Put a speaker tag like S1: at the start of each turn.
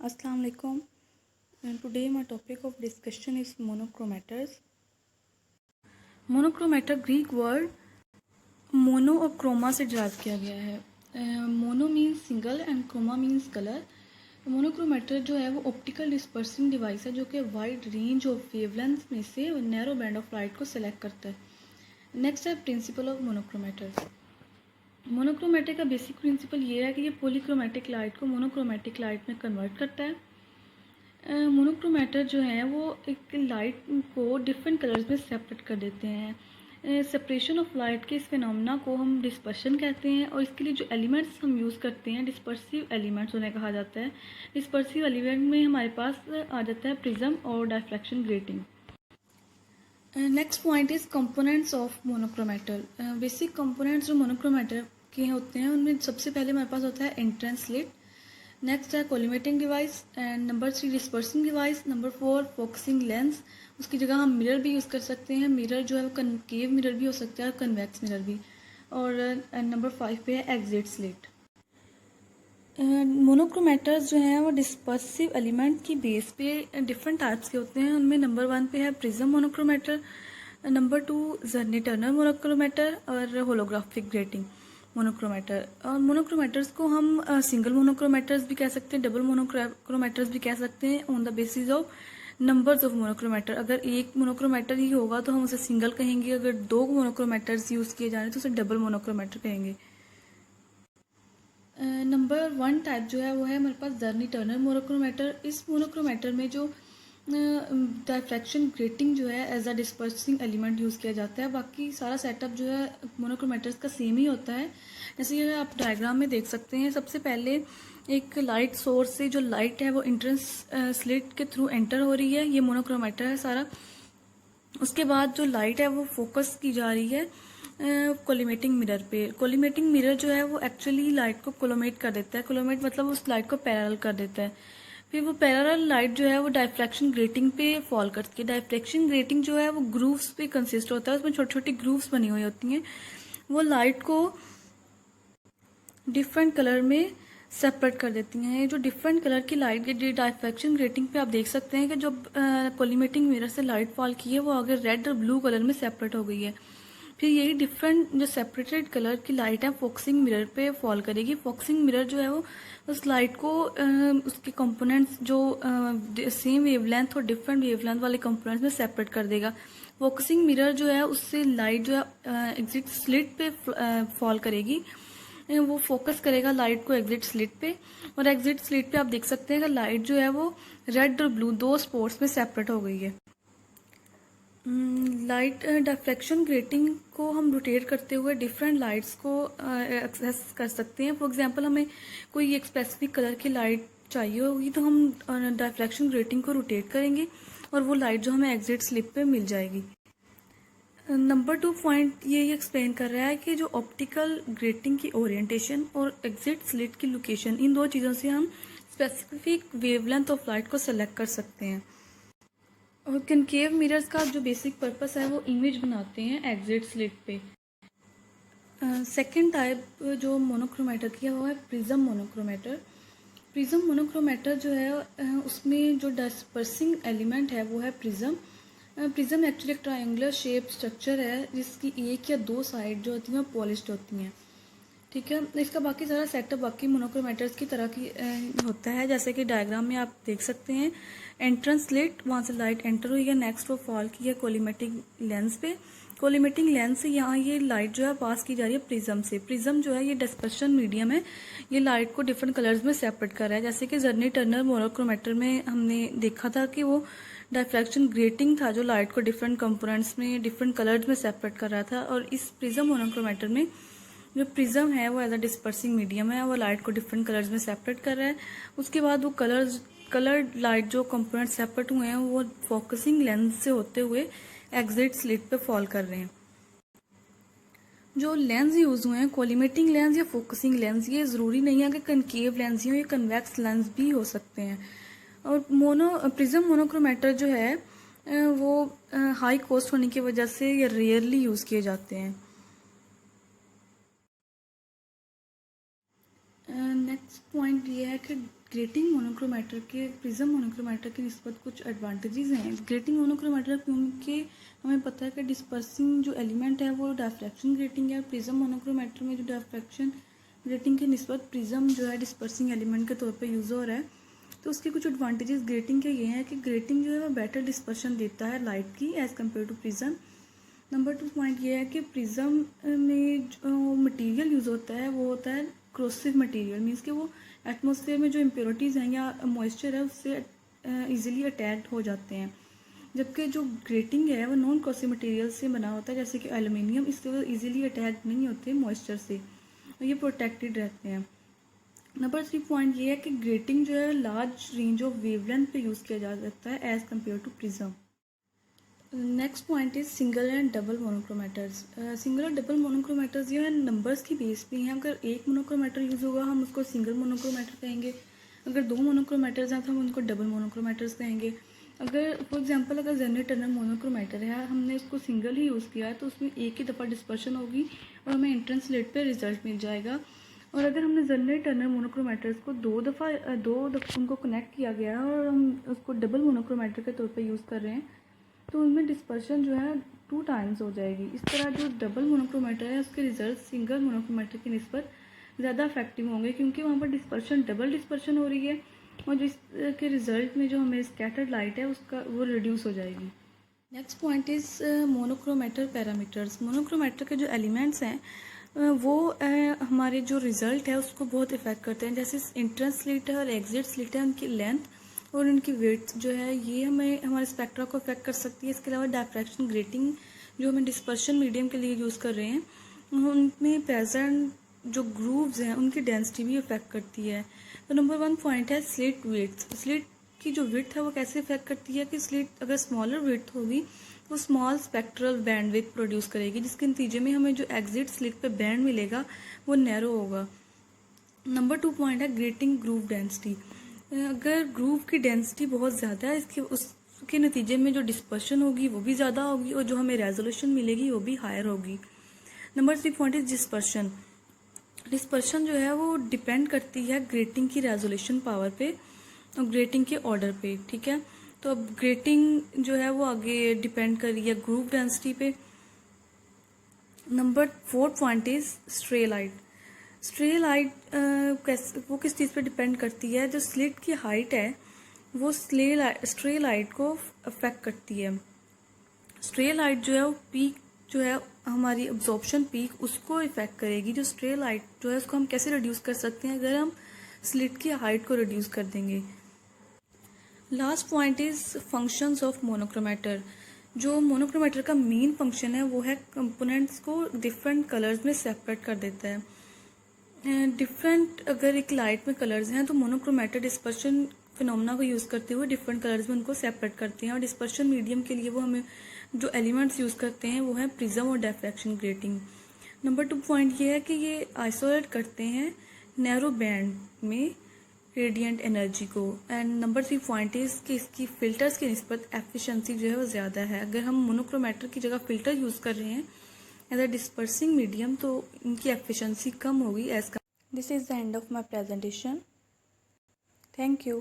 S1: Assalamu alaikum. And today my topic of discussion is monochromators. Monochromator Greek word mono और chroma से derive किया गया है। Mono means single and chroma means colour. Monochromator जो है वो ऑप्टिकल डिस्पर्सिंग डिवाइस है जो कि वाइड रेंज ऑफ वेवलेंथ में से नैरो बैंड ऑफ लाइट को सेलेक्ट करता है। नेक्स्ट है प्रिंसिपल ऑफ मोनोक्रोमेटर्स। मोनोक्रोमेटिक का बेसिक प्रिंसिपल ये है कि ये पॉलीक्रोमेटिक लाइट को मोनोक्रोमेटिक लाइट में कन्वर्ट करता है। मोनोक्रोमेटर जो है वो एक लाइट को डिफरेंट कलर्स में सेपरेट कर देते हैं। सेपरेशन ऑफ लाइट के इस फिनोमेना को हम डिस्पर्शन कहते हैं और इसके लिए जो एलिमेंट्स हम यूज़ करते हैं डिस्पर्सिव एलिमेंट्स उन्हें कहा जाता है। डिस्पर्सिव एलिमेंट में हमारे पास आ जाता है प्रिज्म और diffraction grating. Next point is components of monochromator. Basic components जो मोनोक्रोमेटर के होते हैं उनमें सबसे पहले हमारे पास होता है एंट्रेंस स्लिट, नेक्स्ट है collimating device and number 3 dispersing device, number 4 focusing lens. उसकी जगह हम मिरर भी यूज़ कर सकते हैं। मिरर जो है वो कनकेव मिरर भी हो सकता है और कन्वेक्स मिरर भी। और नंबर 5 पे है एग्जिट स्लिट। मोनोक्रोमेटर्स जो हैं वो डिस्पर्सिव एलिमेंट की बेस पे डिफरेंट टाइप्स के होते हैं। उनमें नंबर 1 पे है prism monochromator, number 2 journey Turner monochromator और होलोग्राफिक ग्रेटिंग मोनोक्रोमेटर। और मोनोक्रोमेटर्स को हम सिंगल मोनोक्रोमेटर्स भी कह सकते हैं, डबल मोनोक्रोमेटर्स भी कह सकते हैं on the basis of numbers of monochromator. अगर एक मोनोक्रोमेटर ही होगा तो हम उसे सिंगल कहेंगे, अगर 2 मोनोक्रोमेटर्स यूज़ किए जा रहे हैं तो उसे डबल मोनोक्रोमेटर कहेंगे। नंबर 1 टाइप जो है वो है हमारे पास जर्नी टर्नर मोनोक्रोमेटर। इस मोनोक्रोमेटर में जो डायफ्रैक्शन ग्रेटिंग जो है as a dispersing element use किया जाता है। बाकी सारा सेटअप जो है मोनोक्रोमेटर्स का सेम ही होता है। जैसे ये आप डायग्राम में देख सकते हैं, सबसे पहले एक लाइट सोर्स से जो लाइट है वो इंट्रेंस स्लिट के थ्रू एंटर हो रही है, ये मोनोक्रोमेटर है सारा। उसके बाद जो लाइट है वो फोकस की जा रही है कोलिमेटिंग मिरर पे। कोलिमेटिंग मिरर जो है वो एक्चुअली लाइट को कोलोमेट कर देता है। कोलोमेट मतलब उस लाइट को पैरेलल कर देता है। फिर वो पैरेलल लाइट जो है वो डायफ्रैक्शन ग्रेटिंग पे फॉल करती है। डायफ्रैक्शन ग्रेटिंग जो है वो ग्रूव्स पे कंसिस्ट होता है, उसमें छोटी छोटी ग्रूव्स बनी हुई होती हैं। वो लाइट को डिफरेंट कलर में सेपरेट कर देती हैं। ये जो डिफरेंट कलर की लाइट की डायफ्रैक्शन ग्रेटिंग पे आप देख सकते हैं कि जो कोलिमेटिंग मिरर से लाइट फॉल की है वो आगे रेड और ब्लू कलर में सेपरेट हो गई है। फिर यही डिफरेंट जो सेपरेटेड कलर की लाइट है फोकसिंग मिरर पे फॉल करेगी। फोकसिंग मिरर जो है वो उस लाइट को उसके कंपोनेंट्स जो सेम वेवलेंथ और डिफरेंट वेवलेंथ वाले कंपोनेंट्स में सेपरेट कर देगा। फोकसिंग मिरर जो है उससे लाइट जो है एग्जिट स्लिट पे फॉल करेगी। वो फोकस करेगा लाइट को एग्जिट स्लिट पे, और एग्जिट स्लिट पे आप देख सकते हैं कि लाइट जो है वो रेड और ब्लू 2 स्पॉट्स में सेपरेट हो गई है। लाइट डायफ्रैक्शन ग्रेटिंग को हम रोटेट करते हुए डिफरेंट लाइट्स को एक्सेस कर सकते हैं। फॉर एग्जांपल हमें कोई एक स्पेसिफिक कलर की लाइट चाहिए होगी तो हम डायफ्रैक्शन ग्रेटिंग को रोटेट करेंगे और वो लाइट जो हमें एग्जिट स्लिट पे मिल जाएगी। नंबर 2 पॉइंट ये एक्सप्लेन कर रहा है कि जो ऑप्टिकल ग्रेटिंग की ओरिएंटेशन और एग्जिट स्लिट की लोकेशन, इन 2 चीज़ों से हम स्पेसिफिक वेवलेंथ ऑफ लाइट को सेलेक्ट कर सकते हैं। और कनकेव मिरर्स का जो बेसिक पर्पस है वो इमेज बनाते हैं एग्जिट स्लिट पे। सेकेंड टाइप जो मोनोक्रोमेटर की है वो है प्रिज्म मोनोक्रोमेटर। प्रिज्म मोनोक्रोमेटर जो है उसमें जो डिस्पर्सिंग एलिमेंट है वो है प्रिज्म। प्रिज्म एक्चुअली एक ट्रायंगुलर शेप स्ट्रक्चर है जिसकी 1 या 2 साइड जो होती हैं पॉलिश्ड होती हैं। ठीक है, इसका बाकी सारा सेटअप बाकी मोनोक्रोमेटर्स की तरह की होता है। जैसे कि डायग्राम में आप देख सकते हैं, एंट्रेंस स्लिट, वहाँ से लाइट एंटर हुई है, नेक्स्ट वो फॉल की है कोलिमेटिंग लेंस पे। कोलिमेटिंग लेंस से यहाँ ये लाइट जो है पास की जा रही है प्रिज्म से। प्रिज्म जो है ये डिस्पर्शन मीडियम है, ये लाइट को डिफरेंट कलर्स में सेपरेट कर रहा है। जैसे कि जर्नी टर्नर मोनोक्रोमेटर में हमने देखा था कि वो डायफ्रैक्शन ग्रेटिंग था जो लाइट को डिफरेंट कंपोनेंट्स में डिफरेंट कलर्स में सेपरेट कर रहा था। और इस प्रिज्म मोनोक्रोमेटर में जो प्रिज्म है वो एज अ डिस्पर्सिंग मीडियम है, वो लाइट को डिफरेंट कलर्स में सेपरेट कर रहा है। उसके बाद वो कलर्ड लाइट जो कंपोनेंट सेपरेट हुए हैं वो फोकसिंग लेंस से होते हुए एग्जिट स्लिट पे फॉल कर रहे हैं। जो लेंस यूज हुए हैं कोलिमेटिंग लेंस या फोकसिंग लेंस, ये ज़रूरी नहीं है कि कनकेव लेंस ही हो, ये कन्वेक्स लेंस भी हो सकते हैं। और प्रिज्म मोनोक्रोमेटर जो है वो हाई कॉस्ट होने की वजह से ये रेयरली यूज़ किए जाते हैं। नेक्स्ट पॉइंट ये है कि ग्रेटिंग मोनोक्रोमेटर के प्रिज्म मोनोक्रोमेटर की निस्बत कुछ एडवांटेजेस हैं। ग्रेटिंग मोनोक्रोमेटर क्योंकि हमें पता है कि डिस्पर्सिंग जो एलिमेंट है वो डायफ्रैक्शन ग्रेटिंग है। प्रिज्म मोनोक्रोमेटर में जो डायफ्रैक्शन ग्रेटिंग की निस्बत प्रिज्म जो है डिस्पर्सिंग एलिमेंट के तौर पे यूज़ हो रहा है। तो उसके कुछ एडवांटेजेस ग्रेटिंग के ये हैं कि ग्रेटिंग जो है वो बेटर डिस्पर्शन देता है लाइट की as compare to prism. Number 2 point ये है कि प्रिज्म में जो मटेरियल यूज़ होता है वो होता है क्रोसिव मटेरियल, मीन्स कि वो एटमॉस्फेयर में जो इम्प्योरिटीज़ हैं या मॉइस्चर है उससे इजीली अटैच हो जाते हैं। जबकि जो ग्रेटिंग है वो नॉन क्रोसिव मटेरियल से बना होता है, जैसे कि एल्युमिनियम, इससे वो इजीली अटैच नहीं होते मॉइस्चर से, और ये प्रोटेक्टेड रहते हैं। नंबर 3 पॉइंट ये है कि ग्रेटिंग जो है लार्ज रेंज ऑफ वेवलेंथ पे यूज़ किया जा सकता है as compare to prism. Next point is single and double monochromators. Single और डबल मोनोक्रोमेटर्स जो है नंबर्स की बेस पे हैं। अगर एक मोनोक्रोमेटर यूज़ होगा हम उसको सिंगल मोनोक्रोमेटर कहेंगे, अगर 2 मोनोक्रोमेटर्स हैं तो हम उनको डबल मोनोक्रोमेटर्स कहेंगे। अगर फॉर एग्जांपल अगर जेर्नी टर्नर मोनोक्रोमेटर है, हमने उसको सिंगल ही यूज़ किया है तो उसमें एक ही दफ़ा डिस्पर्शन होगी और हमें एंट्रेंस स्लिट पे रिजल्ट मिल जाएगा। और अगर हमने जेर्नी टर्नर मोनोक्रोमेटर्स को दो दफ़ा उनको कनेक्ट किया गया है और हम उसको डबल मोनोक्रोमेटर के तौर पर यूज़ कर रहे हैं तो उनमें डिस्पर्शन जो है 2 टाइम्स हो जाएगी। इस तरह जो डबल मोनोक्रोमेटर है उसके रिजल्ट सिंगल मोनोक्रोमेटर की निस्बत ज़्यादा इफेक्टिव होंगे, क्योंकि वहाँ पर डिस्पर्शन डबल डिस्पर्शन हो रही है और जिसके रिजल्ट में जो हमें स्कैटर्ड लाइट है उसका वो रिड्यूस हो जाएगी। Next point is monochromator parameters. Monochromator के जो एलिमेंट्स हैं वो हमारे जो रिज़ल्ट है उसको बहुत इफेक्ट करते हैं। जैसे इंट्रेंस स्लिट है और एग्जिट स्लिट है, उनकी लेंथ और उनकी वेट जो है ये हमें हमारे स्पेक्ट्रा को अफेक्ट कर सकती है। इसके अलावा डायफ्रैक्शन ग्रेटिंग जो हमें डिस्पर्शन मीडियम के लिए यूज़ कर रहे हैं उनमें प्रेजेंट जो ग्रूव्स हैं उनकी डेंसिटी भी अफेक्ट करती है। तो नंबर 1 पॉइंट है स्लिट विड्थ। स्लिट की जो विड्थ है वो कैसे अफेक्ट करती है कि स्लिट अगर स्मॉलर विड्थ होगी वो स्मॉल स्पेक्ट्रल बैंडविड्थ प्रोड्यूस करेगी, जिसके नतीजे में हमें जो एग्जिट स्लिट पे बैंड मिलेगा वो नैरो होगा। नंबर 2 पॉइंट है ग्रेटिंग ग्रूव डेंसिटी। अगर ग्रूव की डेंसिटी बहुत ज़्यादा है उसके नतीजे में जो डिस्पर्शन होगी वो भी ज़्यादा होगी और जो हमें रेजोल्यूशन मिलेगी वो भी हायर होगी। Number 3 point is dispersion. Dispersion जो है वो डिपेंड करती है ग्रेटिंग की रेजोल्यूशन पावर पे और ग्रेटिंग के ऑर्डर पे, ठीक है। तो अब ग्रेटिंग जो है वो आगे डिपेंड कर रही है ग्रूव डेंसिटी पे। Number 4 point is stray light. Stray light वो किस चीज़ पे डिपेंड करती है, जो स्लिट की हाइट है वो स्ट्रे लाइट को अफेक्ट करती है। स्ट्रे लाइट जो है वो पीक जो है हमारी अब्जॉर्प्शन पीक उसको इफेक्ट करेगी। जो स्ट्रे लाइट जो है उसको हम कैसे रिड्यूस कर सकते हैं, अगर हम स्लिट की हाइट को रिड्यूस कर देंगे। Last point is functions of monochromator. जो मोनोक्रोमेटर का मेन फंक्शन है वो है कंपोनेंट्स को डिफरेंट कलर्स में सेपरेट कर देता है। डिफरेंट अगर एक लाइट में कलर्स हैं तो मोनोक्रोमेटर डिस्पर्शन फिनोमेना को यूज़ करते हुए डिफरेंट कलर्स में उनको सेपरेट करते हैं। और डिस्पर्शन मीडियम के लिए वो हमें जो एलिमेंट्स यूज़ करते हैं वो है प्रिज्म और डायफ्रैक्शन ग्रेटिंग। नंबर 2 पॉइंट ये है कि ये आइसोलेट करते हैं नैरो बैंड में रेडिएंट एनर्जी को। एंड नंबर 3 पॉइंट इज कि इसकी फिल्टर्स की निस्बत एफिशिएंसी जो है वो ज़्यादा है। अगर हम मोनोक्रोमेटर की जगह फिल्टर यूज़ कर रहे हैं एज अ डिस्पर्सिंग मीडियम तो इनकी एफिशिएंसी कम होगी as. This is the end of my presentation. Thank you.